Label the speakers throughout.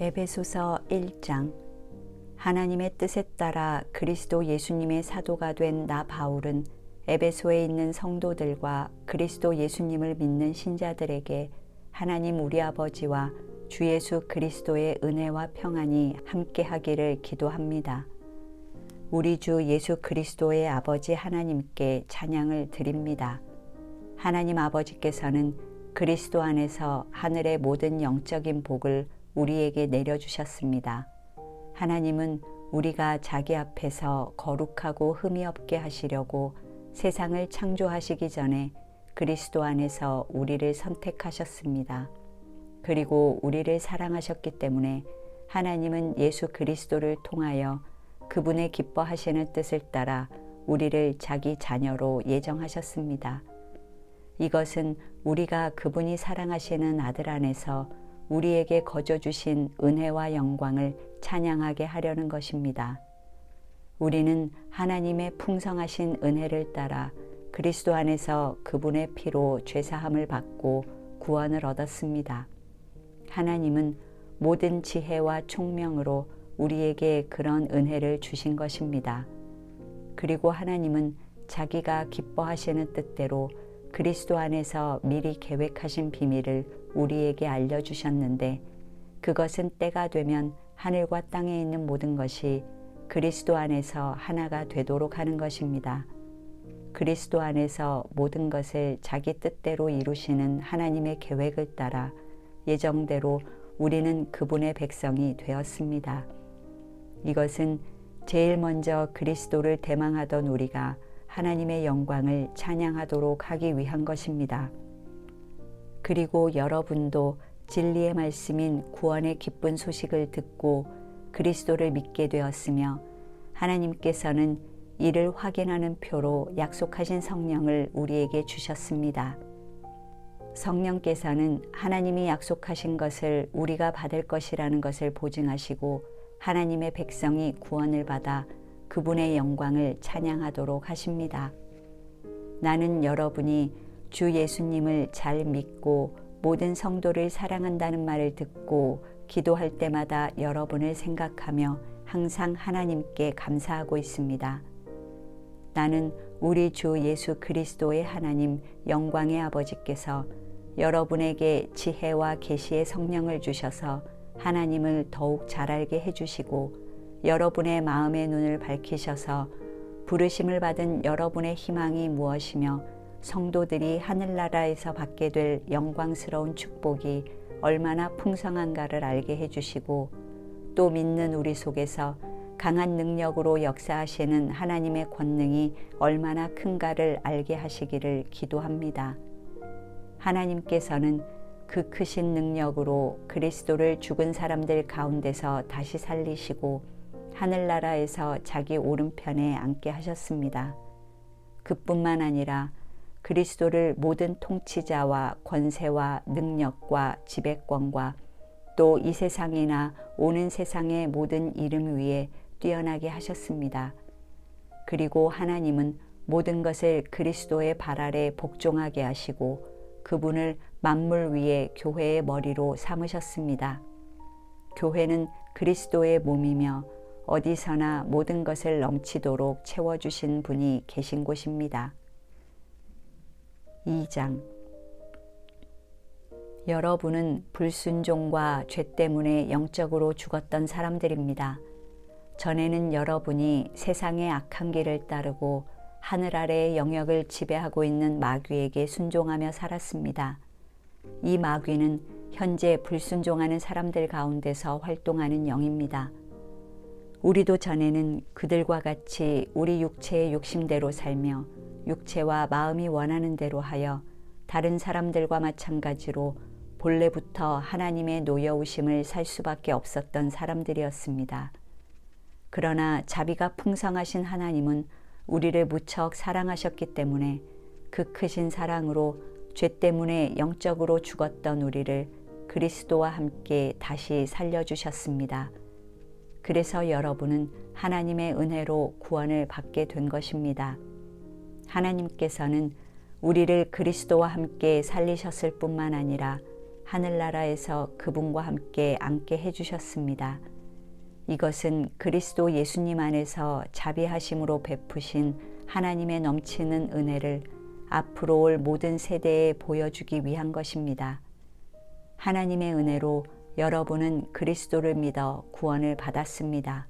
Speaker 1: 에베소서 1장. 하나님의 뜻에 따라 그리스도 예수님의 사도가 된 나 바울은 에베소에 있는 성도들과 그리스도 예수님을 믿는 신자들에게 하나님 우리 아버지와 주 예수 그리스도의 은혜와 평안이 함께하기를 기도합니다. 우리 주 예수 그리스도의 아버지 하나님께 찬양을 드립니다. 하나님 아버지께서는 그리스도 안에서 하늘의 모든 영적인 복을 우리에게 내려주셨습니다. 하나님은 우리가 자기 앞에서 거룩하고 흠이 없게 하시려고 세상을 창조하시기 전에 그리스도 안에서 우리를 선택하셨습니다. 그리고 우리를 사랑하셨기 때문에 하나님은 예수 그리스도를 통하여 그분의 기뻐하시는 뜻을 따라 우리를 자기 자녀로 예정하셨습니다. 이것은 우리가 그분이 사랑하시는 아들 안에서 우리에게 거저 주신 은혜와 영광을 찬양하게 하려는 것입니다. 우리는 하나님의 풍성하신 은혜를 따라 그리스도 안에서 그분의 피로 죄사함을 받고 구원을 얻었습니다. 하나님은 모든 지혜와 총명으로 우리에게 그런 은혜를 주신 것입니다. 그리고 하나님은 자기가 기뻐하시는 뜻대로 그리스도 안에서 미리 계획하신 비밀을 우리에게 알려주셨는데 그것은 때가 되면 하늘과 땅에 있는 모든 것이 그리스도 안에서 하나가 되도록 하는 것입니다. 그리스도 안에서 모든 것을 자기 뜻대로 이루시는 하나님의 계획을 따라 예정대로 우리는 그분의 백성이 되었습니다. 이것은 제일 먼저 그리스도를 대망하던 우리가 하나님의 영광을 찬양하도록 하기 위한 것입니다. 그리고 여러분도 진리의 말씀인 구원의 기쁜 소식을 듣고 그리스도를 믿게 되었으며 하나님께서는 이를 확인하는 표로 약속하신 성령을 우리에게 주셨습니다. 성령께서는 하나님이 약속하신 것을 우리가 받을 것이라는 것을 보증하시고 하나님의 백성이 구원을 받아 그분의 영광을 찬양하도록 하십니다. 나는 여러분이 주 예수님을 잘 믿고 모든 성도를 사랑한다는 말을 듣고 기도할 때마다 여러분을 생각하며 항상 하나님께 감사하고 있습니다. 나는 우리 주 예수 그리스도의 하나님 영광의 아버지께서 여러분에게 지혜와 계시의 성령을 주셔서 하나님을 더욱 잘 알게 해주시고 여러분의 마음의 눈을 밝히셔서 부르심을 받은 여러분의 희망이 무엇이며 성도들이 하늘나라에서 받게 될 영광스러운 축복이 얼마나 풍성한가를 알게 해주시고 또 믿는 우리 속에서 강한 능력으로 역사하시는 하나님의 권능이 얼마나 큰가를 알게 하시기를 기도합니다. 하나님께서는 그 크신 능력으로 그리스도를 죽은 사람들 가운데서 다시 살리시고 하늘나라에서 자기 오른편에 앉게 하셨습니다. 그뿐만 아니라 그리스도를 모든 통치자와 권세와 능력과 지배권과 또 이 세상이나 오는 세상의 모든 이름 위에 뛰어나게 하셨습니다. 그리고 하나님은 모든 것을 그리스도의 발 아래 복종하게 하시고 그분을 만물 위에 교회의 머리로 삼으셨습니다. 교회는 그리스도의 몸이며 어디서나 모든 것을 넘치도록 채워주신 분이 계신 곳입니다. 2장. 여러분은 불순종과 죄 때문에 영적으로 죽었던 사람들입니다. 전에는 여러분이 세상의 악한 길을 따르고 하늘 아래의 영역을 지배하고 있는 마귀에게 순종하며 살았습니다. 이 마귀는 현재 불순종하는 사람들 가운데서 활동하는 영입니다. 우리도 전에는 그들과 같이 우리 육체의 욕심대로 살며 육체와 마음이 원하는 대로 하여 다른 사람들과 마찬가지로 본래부터 하나님의 노여우심을 살 수밖에 없었던 사람들이었습니다. 그러나 자비가 풍성하신 하나님은 우리를 무척 사랑하셨기 때문에 그 크신 사랑으로 죄 때문에 영적으로 죽었던 우리를 그리스도와 함께 다시 살려주셨습니다. 그래서 여러분은 하나님의 은혜로 구원을 받게 된 것입니다. 하나님께서는 우리를 그리스도와 함께 살리셨을 뿐만 아니라 하늘나라에서 그분과 함께 앉게 해주셨습니다. 이것은 그리스도 예수님 안에서 자비하심으로 베푸신 하나님의 넘치는 은혜를 앞으로 올 모든 세대에 보여주기 위한 것입니다. 하나님의 은혜로 여러분은 그리스도를 믿어 구원을 받았습니다.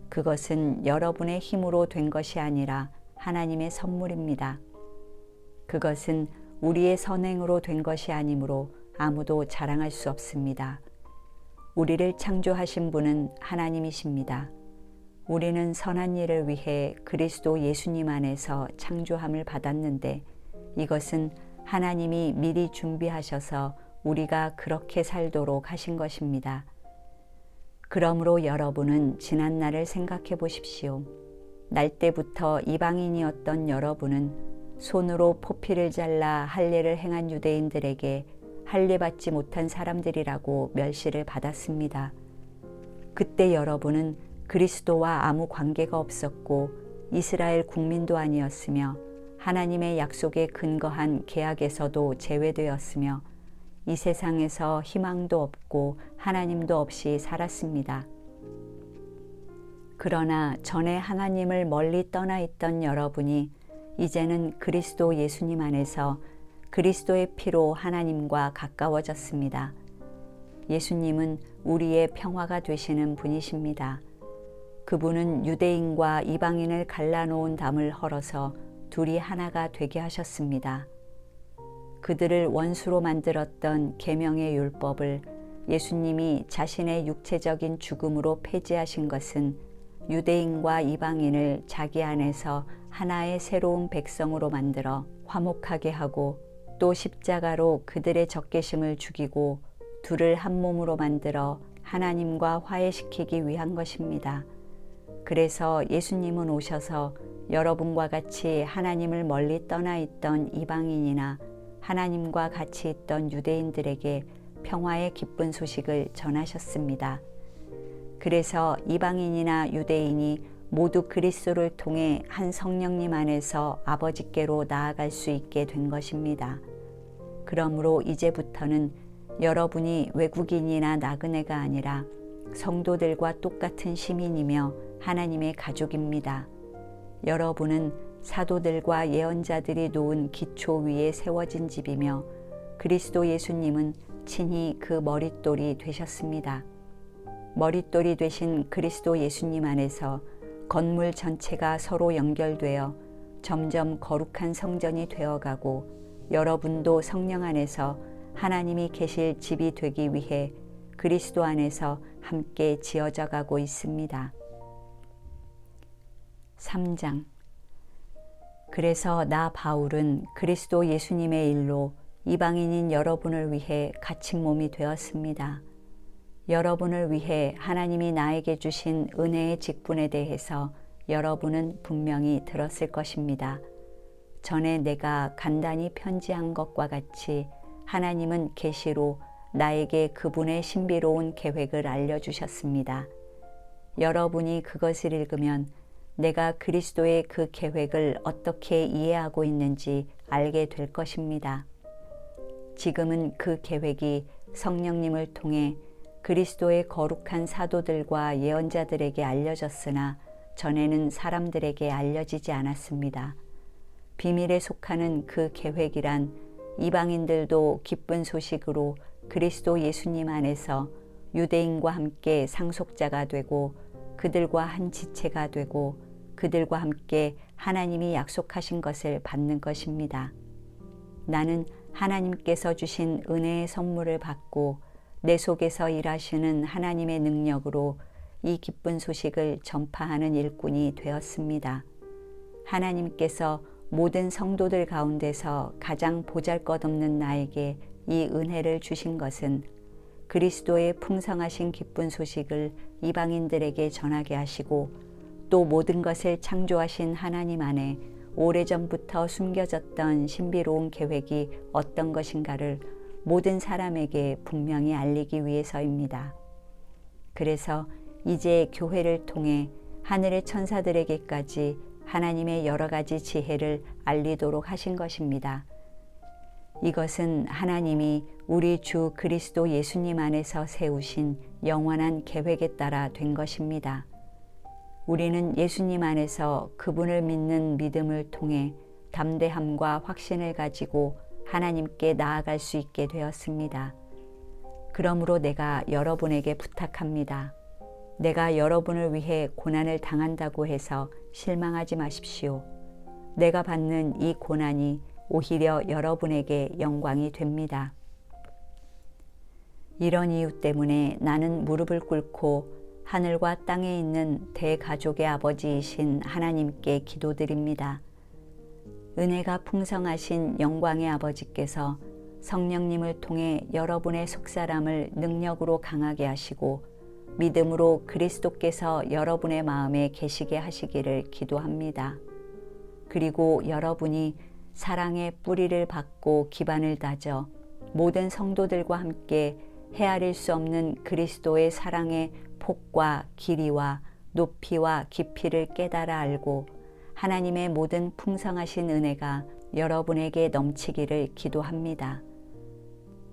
Speaker 1: 그것은 여러분의 힘으로 된 것이 아니라 하나님의 선물입니다. 그것은 우리의 선행으로 된 것이 아니므로 아무도 자랑할 수 없습니다. 우리를 창조하신 분은 하나님이십니다. 우리는 선한 일을 위해 그리스도 예수님 안에서 창조함을 받았는데 이것은 하나님이 미리 준비하셔서 우리가 그렇게 살도록 하신 것입니다. 그러므로 여러분은 지난 날을 생각해 보십시오. 날 때부터 이방인이었던 여러분은 손으로 포피를 잘라 할례를 행한 유대인들에게 할례 받지 못한 사람들이라고 멸시를 받았습니다. 그때 여러분은 그리스도와 아무 관계가 없었고 이스라엘 국민도 아니었으며 하나님의 약속에 근거한 계약에서도 제외되었으며 이 세상에서 희망도 없고 하나님도 없이 살았습니다. 그러나 전에 하나님을 멀리 떠나 있던 여러분이 이제는 그리스도 예수님 안에서 그리스도의 피로 하나님과 가까워졌습니다. 예수님은 우리의 평화가 되시는 분이십니다. 그분은 유대인과 이방인을 갈라놓은 담을 헐어서 둘이 하나가 되게 하셨습니다. 그들을 원수로 만들었던 계명의 율법을 예수님이 자신의 육체적인 죽음으로 폐지하신 것은 유대인과 이방인을 자기 안에서 하나의 새로운 백성으로 만들어 화목하게 하고 또 십자가로 그들의 적개심을 죽이고 둘을 한 몸으로 만들어 하나님과 화해시키기 위한 것입니다. 그래서 예수님은 오셔서 여러분과 같이 하나님을 멀리 떠나 있던 이방인이나 하나님과 같이 있던 유대인들에게 평화의 기쁜 소식을 전하셨습니다. 그래서 이방인이나 유대인이 모두 그리스도를 통해 한 성령님 안에서 아버지께로 나아갈 수 있게 된 것입니다. 그러므로 이제부터는 여러분이 외국인이나 나그네가 아니라 성도들과 똑같은 시민이며 하나님의 가족입니다. 여러분은 사도들과 예언자들이 놓은 기초 위에 세워진 집이며 그리스도 예수님은 친히 그 머릿돌이 되셨습니다. 머릿돌이 되신 그리스도 예수님 안에서 건물 전체가 서로 연결되어 점점 거룩한 성전이 되어가고 여러분도 성령 안에서 하나님이 계실 집이 되기 위해 그리스도 안에서 함께 지어져 가고 있습니다. 3장. 그래서 나 바울은 그리스도 예수님의 일로 이방인인 여러분을 위해 갇힌 몸이 되었습니다. 여러분을 위해 하나님이 나에게 주신 은혜의 직분에 대해서 여러분은 분명히 들었을 것입니다. 전에 내가 간단히 편지한 것과 같이 하나님은 계시로 나에게 그분의 신비로운 계획을 알려주셨습니다. 여러분이 그것을 읽으면 내가 그리스도의 그 계획을 어떻게 이해하고 있는지 알게 될 것입니다. 지금은 그 계획이 성령님을 통해 그리스도의 거룩한 사도들과 예언자들에게 알려졌으나 전에는 사람들에게 알려지지 않았습니다. 비밀에 속하는 그 계획이란 이방인들도 기쁜 소식으로 그리스도 예수님 안에서 유대인과 함께 상속자가 되고 그들과 한 지체가 되고 그들과 함께 하나님이 약속하신 것을 받는 것입니다. 나는 하나님께서 주신 은혜의 선물을 받고 내 속에서 일하시는 하나님의 능력으로 이 기쁜 소식을 전파하는 일꾼이 되었습니다. 하나님께서 모든 성도들 가운데서 가장 보잘것없는 나에게 이 은혜를 주신 것은 그리스도의 풍성하신 기쁜 소식을 이방인들에게 전하게 하시고 또 모든 것을 창조하신 하나님 안에 오래전부터 숨겨졌던 신비로운 계획이 어떤 것인가를 모든 사람에게 분명히 알리기 위해서입니다. 그래서 이제 교회를 통해 하늘의 천사들에게까지 하나님의 여러 가지 지혜를 알리도록 하신 것입니다. 이것은 하나님이 우리 주 그리스도 예수님 안에서 세우신 영원한 계획에 따라 된 것입니다. 우리는 예수님 안에서 그분을 믿는 믿음을 통해 담대함과 확신을 가지고 하나님께 나아갈 수 있게 되었습니다. 그러므로 내가 여러분에게 부탁합니다. 내가 여러분을 위해 고난을 당한다고 해서 실망하지 마십시오. 내가 받는 이 고난이 오히려 여러분에게 영광이 됩니다. 이런 이유 때문에 나는 무릎을 꿇고 하늘과 땅에 있는 대가족의 아버지이신 하나님께 기도드립니다. 은혜가 풍성하신 영광의 아버지께서 성령님을 통해 여러분의 속사람을 능력으로 강하게 하시고 믿음으로 그리스도께서 여러분의 마음에 계시게 하시기를 기도합니다. 그리고 여러분이 사랑의 뿌리를 받고 기반을 다져 모든 성도들과 함께 헤아릴 수 없는 그리스도의 사랑의 폭과 길이와 높이와 깊이를 깨달아 알고 하나님의 모든 풍성하신 은혜가 여러분에게 넘치기를 기도합니다.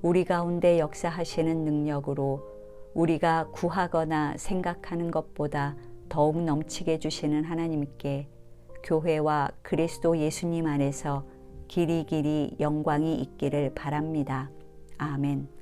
Speaker 1: 우리 가운데 역사하시는 능력으로 우리가 구하거나 생각하는 것보다 더욱 넘치게 주시는 하나님께 교회와 그리스도 예수님 안에서 길이 영광이 있기를 바랍니다. 아멘.